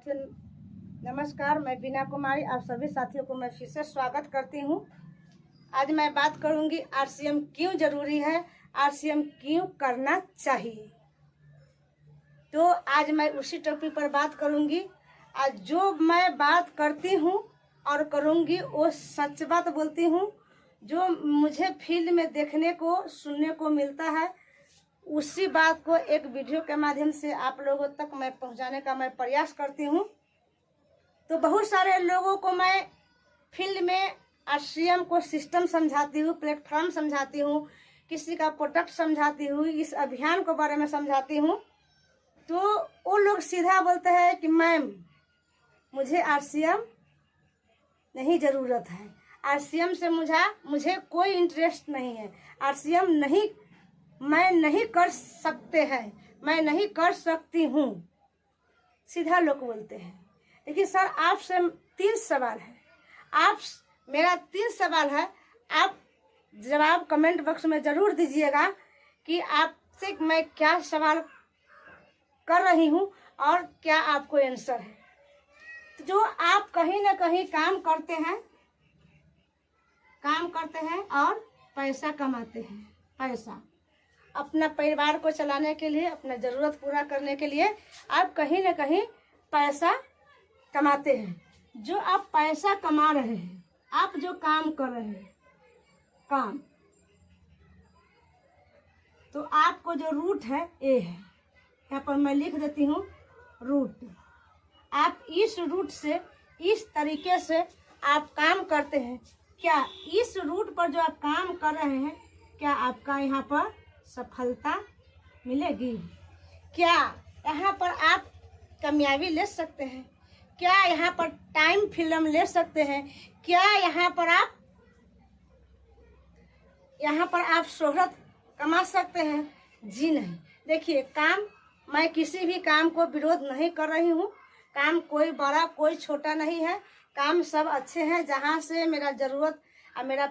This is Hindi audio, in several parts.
साथियों नमस्कार, मैं बीना कुमारी आप सभी साथियों को मैं फिर से स्वागत करती हूँ। आज मैं बात करूँगी आरसीएम क्यों जरूरी है, आरसीएम क्यों करना चाहिए। तो आज मैं उसी टॉपिक पर बात करूँगी। आज जो मैं बात करती हूँ और करूँगी वो सच बात बोलती हूँ। जो मुझे फील्ड में देखने को सुनने को मिलता है उसी बात को एक वीडियो के माध्यम से आप लोगों तक मैं पहुंचाने का मैं प्रयास करती हूं। तो बहुत सारे लोगों को मैं फील्ड में आरसीएम को सिस्टम समझाती हूँ, प्लेटफॉर्म समझाती हूँ, किसी का प्रोडक्ट समझाती हूँ, इस अभियान के बारे में समझाती हूँ। तो वो लोग सीधा बोलते हैं कि मैम मुझे आरसीएम नहीं ज़रूरत है, आरसीएम से मुझे कोई इंटरेस्ट नहीं है, आरसीएम नहीं मैं नहीं कर सकते हैं, मैं नहीं कर सकती हूँ, सीधा लोग बोलते हैं। लेकिन सर आपसे 3 सवाल है, मेरा 3 सवाल है, आप जवाब कमेंट बॉक्स में ज़रूर दीजिएगा कि आपसे मैं क्या सवाल कर रही हूँ और क्या आपको आंसर है। तो जो आप कहीं ना कहीं काम करते हैं और पैसा कमाते हैं, पैसा अपना परिवार को चलाने के लिए, अपना ज़रूरत पूरा करने के लिए आप कहीं ना कहीं पैसा कमाते हैं। जो आप पैसा कमा रहे हैं, आप जो काम कर रहे हैं काम, तो आपको जो रूट है ए है, यहाँ पर मैं लिख देती हूँ रूट। आप इस रूट से इस तरीके से आप काम करते हैं। क्या इस रूट पर जो आप काम कर रहे हैं क्या आपका यहाँ पर सफलता मिलेगी? क्या यहाँ पर आप कामयाबी ले सकते हैं? क्या यहाँ पर टाइम फिल्म ले सकते हैं? क्या यहाँ पर आप शोहरत कमा सकते हैं? जी नहीं। देखिए, काम, मैं किसी भी काम को विरोध नहीं कर रही हूँ। काम कोई बड़ा कोई छोटा नहीं है, काम सब अच्छे हैं। जहाँ से मेरा ज़रूरत और मेरा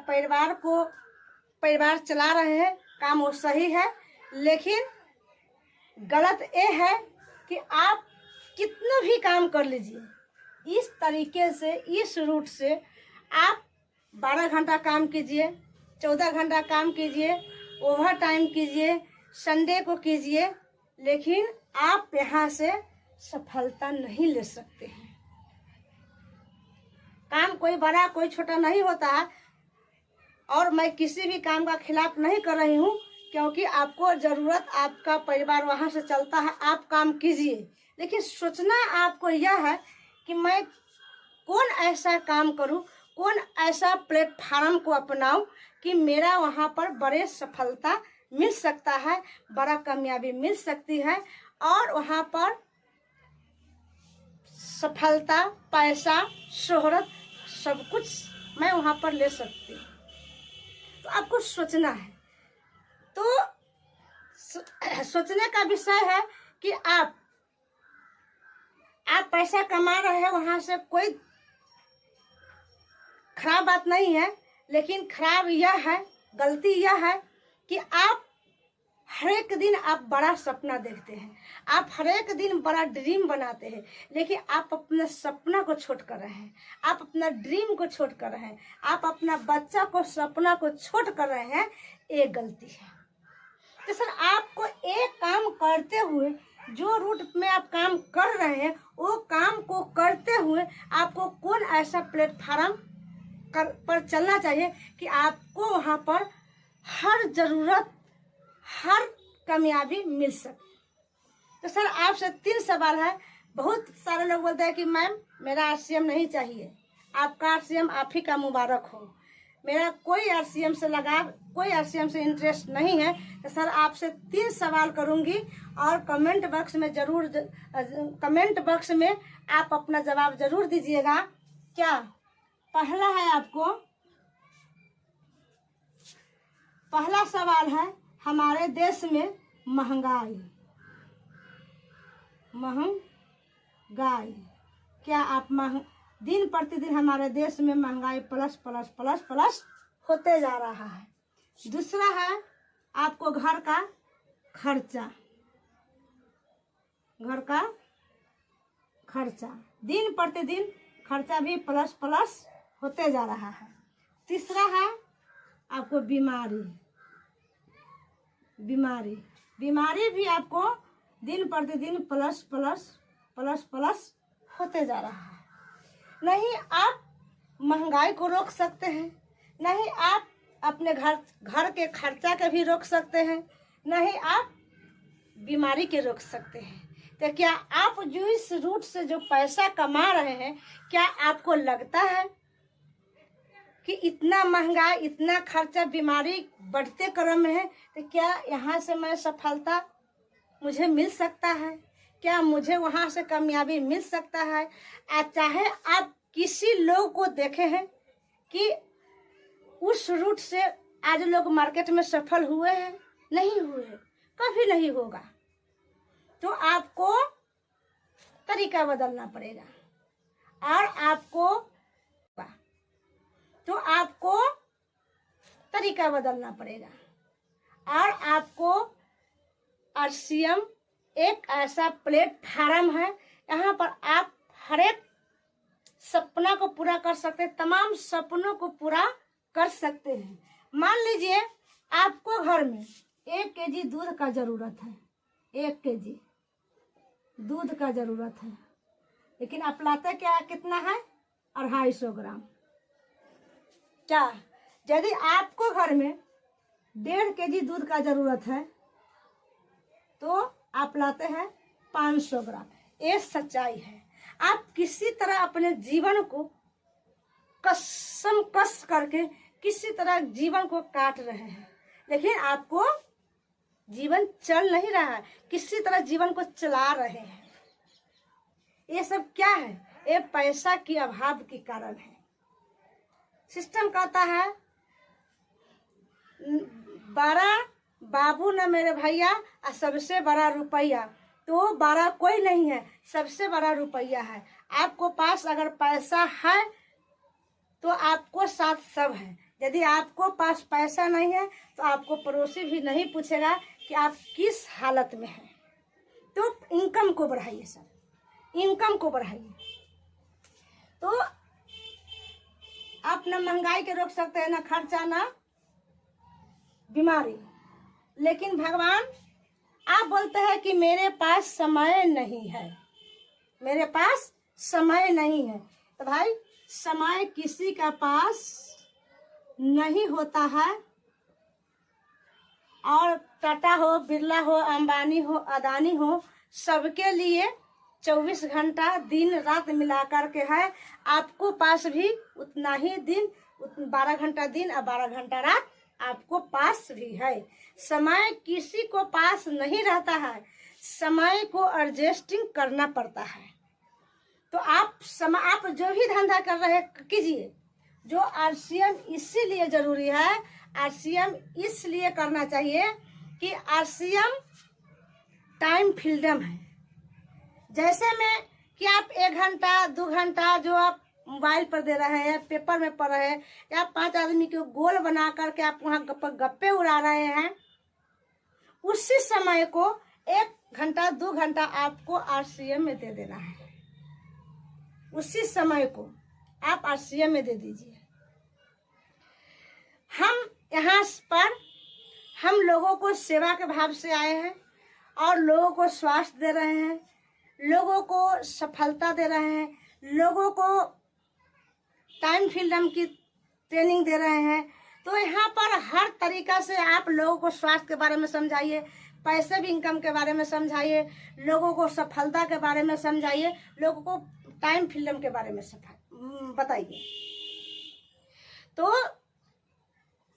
परिवार चला रहे हैं, काम वो सही है। लेकिन गलत ये है कि आप कितना भी काम कर लीजिए, इस तरीके से इस रूट से आप 12 घंटा काम कीजिए, 14 घंटा काम कीजिए, ओवर टाइम कीजिए, संडे को कीजिए, लेकिन आप यहाँ से सफलता नहीं ले सकते हैं। काम कोई बड़ा कोई छोटा नहीं होता है और मैं किसी भी काम का खिलाफ नहीं कर रही हूँ, क्योंकि आपको ज़रूरत, आपका परिवार वहाँ से चलता है, आप काम कीजिए। लेकिन सोचना आपको यह है कि मैं कौन ऐसा काम करूँ, कौन ऐसा प्लेटफार्म को अपनाऊँ कि मेरा वहाँ पर बड़े सफलता मिल सकता है, बड़ा कामयाबी मिल सकती है और वहाँ पर सफलता, पैसा, शोहरत सब कुछ मैं वहाँ पर ले सकती हूँ। तो आपको सोचना है। तो सोचने का विषय है कि आप पैसा कमा रहे हैं, वहाँ से कोई खराब बात नहीं है। लेकिन खराब यह है, गलती यह है कि आप हर एक दिन आप बड़ा सपना देखते हैं, आप हर एक दिन बड़ा ड्रीम बनाते हैं, लेकिन आप अपना सपना को छोड़ कर रहे हैं, आप अपना ड्रीम को छोड़ कर रहे हैं, आप अपना बच्चा को सपना को छोड़ कर रहे हैं। ये गलती है। तो सर आपको एक काम करते हुए, जो रूट में आप काम कर रहे हैं वो काम को करते हुए आपको कौन ऐसा प्लेटफार्म पर चलना चाहिए कि आपको वहाँ पर हर ज़रूरत, हर कामयाबी मिल सके। तो सर आपसे 3 सवाल है। बहुत सारे लोग बोलते हैं कि मैम मेरा आरसीएम नहीं चाहिए, आपका आरसीएम आप ही का मुबारक हो, मेरा कोई आरसीएम से लगाव, कोई आरसीएम से इंटरेस्ट नहीं है। तो सर आपसे 3 सवाल करूंगी और कमेंट बॉक्स में आप अपना जवाब जरूर दीजिएगा। क्या पहला है, आपको पहला सवाल है, हमारे देश में महंगाई, क्या आप दिन प्रतिदिन हमारे देश में महंगाई प्लस प्लस प्लस प्लस होते जा रहा है। दूसरा है आपको घर का खर्चा, दिन प्रतिदिन खर्चा भी प्लस प्लस होते जा रहा है। तीसरा है आपको बीमारी भी आपको दिन प्रतिदिन प्लस प्लस प्लस प्लस होते जा रहा है। नहीं आप महंगाई को रोक सकते हैं, नहीं आप अपने घर के खर्चा के भी रोक सकते हैं, नहीं आप बीमारी के रोक सकते हैं। तो क्या आप जो इस रूट से जो पैसा कमा रहे हैं, क्या आपको लगता है कि इतना महंगाई, इतना खर्चा, बीमारी बढ़ते क्रम में है, तो क्या यहाँ से मैं सफलता मुझे मिल सकता है? क्या मुझे वहाँ से कामयाबी मिल सकता है? चाहे आप किसी लोग को देखे हैं कि उस रूट से आज लोग मार्केट में सफल हुए हैं? नहीं हुए, कभी नहीं होगा। तो आपको तरीका बदलना पड़ेगा और आपको तरीका बदलना पड़ेगा और आपको RCM एक ऐसा प्लेटफार्म है, यहाँ पर आप हर एक सपना को पूरा कर सकते हैं, तमाम सपनों को पूरा कर सकते हैं। मान लीजिए आपको घर में 1 kg दूध का जरूरत है, 1 kg दूध का जरूरत है, लेकिन आप लाते क्या कितना है? 250 ग्राम। क्या यदि आपको घर में 1.5 kg दूध का जरूरत है तो आप लाते हैं 500 ग्राम। ये सच्चाई है। आप किसी तरह अपने जीवन को कस करके किसी तरह जीवन को काट रहे हैं, लेकिन आपको जीवन चल नहीं रहा है, किसी तरह जीवन को चला रहे हैं। ये सब क्या है? ये पैसा के अभाव के कारण है। सिस्टम कहता है 12 बाबू न मेरे भैया और सबसे बड़ा रुपया, तो 12 कोई नहीं है, सबसे बड़ा रुपया है। आपको पास अगर पैसा है तो आपको साथ सब है। यदि आपको पास पैसा नहीं है तो आपको पड़ोसी भी नहीं पूछेगा कि आप किस हालत में हैं। तो इनकम को बढ़ाइए सर, इनकम को बढ़ाइए, तो आप ना महंगाई के रोक सकते हैं, ना खर्चा, ना बीमारी। लेकिन भगवान आप बोलते हैं कि मेरे पास समय नहीं है, मेरे पास समय नहीं है। तो भाई समय किसी का पास नहीं होता है, और टाटा हो, बिरला हो, अंबानी हो, अदानी हो, सबके लिए 24 घंटा दिन रात मिलाकर के है। आपको पास भी उतना ही दिन, 12 घंटा दिन और 12 घंटा रात आपको पास भी है। समय किसी को पास नहीं रहता है, समय को एडजस्टिंग करना पड़ता है। तो आप जो भी धंधा कर रहे हैं कीजिए। जो RCM इसीलिए जरूरी है, RCM इसलिए करना चाहिए कि RCM टाइम फ्रीडम है। जैसे में कि आप 1 घंटा 2 घंटा जो आप मोबाइल पर दे रहे हैं, पेपर में पढ़ रहे हैं, या 5 आदमी को गोल बना करके आप वहाँ गप्पे उड़ा रहे हैं, उसी समय को 1 घंटा 2 घंटा आपको RCM में दे देना है। उसी समय को आप RCM में दे दीजिए। हम यहाँ पर हम लोगों को सेवा के भाव से आए हैं और लोगों को स्वास्थ्य दे रहे हैं, लोगों को सफलता दे रहे हैं, लोगों को टाइम फ्रीडम की ट्रेनिंग दे रहे हैं। तो यहाँ पर हर तरीका से आप लोगों को स्वास्थ्य के बारे में समझाइए, पैसे भी इनकम के बारे में समझाइए, लोगों को सफलता के बारे में समझाइए, लोगों को टाइम फ्रीडम के बारे में बताइए। तो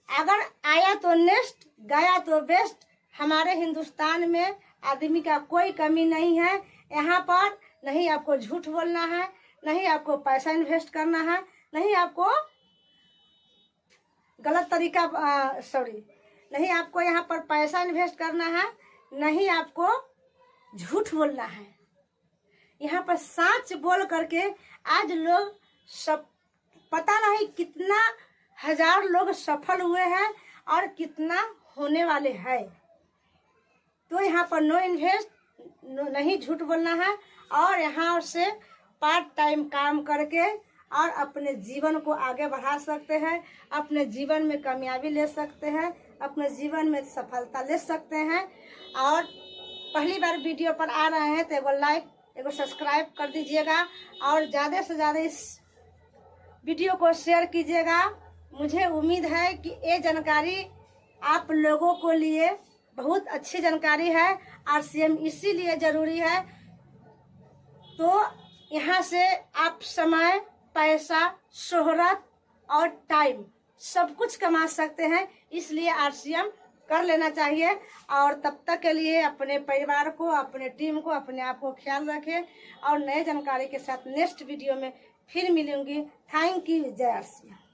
अगर आया तो नेक्स्ट, गया तो बेस्ट। हमारे हिंदुस्तान में आदमी का कोई कमी नहीं है। यहाँ पर नहीं आपको झूठ बोलना है, नहीं आपको पैसा इन्वेस्ट करना है, नहीं आपको गलत तरीका नहीं आपको यहाँ पर पैसा इन्वेस्ट करना है, नहीं आपको झूठ बोलना है। यहाँ पर सच बोल करके आज लोग सब पता नहीं कितना हजार लोग सफल हुए हैं और कितना होने वाले हैं। तो यहाँ पर नो इन्वेस्ट, नहीं झूठ बोलना है और यहाँ से पार्ट टाइम काम करके और अपने जीवन को आगे बढ़ा सकते हैं, अपने जीवन में कामयाबी ले सकते हैं, अपने जीवन में सफलता ले सकते हैं। और पहली बार वीडियो पर आ रहे हैं तो एगो लाइक एगो सब्सक्राइब कर दीजिएगा और ज़्यादा से ज़्यादा इस वीडियो को शेयर कीजिएगा। मुझे उम्मीद है कि ये जानकारी आप लोगों को लिए बहुत अच्छी जानकारी है। RCM इसीलिए ज़रूरी है, तो यहाँ से आप समय, पैसा, शोहरत और टाइम सब कुछ कमा सकते हैं। इसलिए RCM कर लेना चाहिए। और तब तक के लिए अपने परिवार को, अपने टीम को, अपने आप को ख्याल रखें और नए जानकारी के साथ नेक्स्ट वीडियो में फिर मिलूंगी। Thank you. जय RCM।